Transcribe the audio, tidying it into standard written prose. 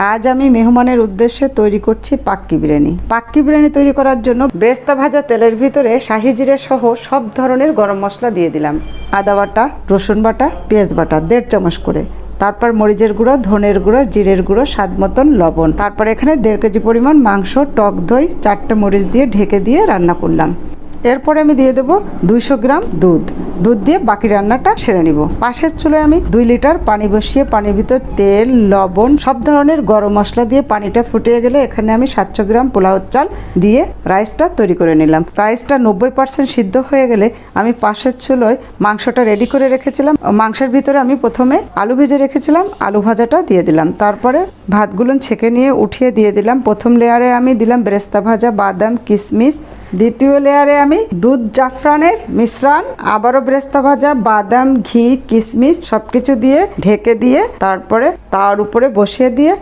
আজ আমি মেহমানের উদ্দেশ্যে তৈরি করছি পাক্কি বিরিয়ানি। পাক্কি বিরিয়ানি তৈরি করার জন্য বেরেস্তা ভাজা তেলের ভিতরে শাহি জিরে সহ সব ধরনের গরম মশলা দিয়ে দিলাম। আদা বাটা, রসুন বাটা, পেঁয়াজ বাটা 1.5 চামচ করে। তারপর মরিচের গুঁড়ো, ধনের গুঁড়ো, জিরের গুঁড়ো, স্বাদ মতন লবণ। তারপর এখানে 1.5 কেজি পরিমাণ মাংস, টক দই, 4টে মরিচ দিয়ে ঢেকে দিয়ে রান্না করলাম। এরপরে আমি দিয়ে দেবো 200 গ্রাম দুধ দিয়ে বাকি রান্নাটা সেরে নিব। পাশের চুলায় আমি 2 লিটার পানি বসিয়ে পানির ভিতর তেল, লবণ, সব ধরনের গরম মশলা দিয়ে পানিটা ফুটিয়ে গেলে এখানে আমি 700 গ্রাম পোলাও চাল দিয়ে রাইসটা তৈরি করে নিলাম। রাইসটা 90% সিদ্ধ হয়ে গেলে আমি পাশের চুলোয় মাংসটা রেডি করে রেখেছিলাম। মাংসের ভিতরে আমি প্রথমে আলু ভেজে রেখেছিলাম, আলু ভাজাটা দিয়ে দিলাম। তারপরে ভাতগুলো ছেঁকে নিয়ে উঠিয়ে দিয়ে দিলাম। প্রথম লেয়ারে আমি দিলাম বেরেস্তা ভাজা, বাদাম, কিশমিশ। দ্বিতীয় লেয়ারে আমি দুধ জাফরানের মিশ্রণ, আবারও বেরেস্তা ভাজা, বাদাম, ঘি, কিশমিশ সবকিছু দিয়ে ঢেকে দিয়ে তারপরে তার উপরে বসিয়ে দিয়ে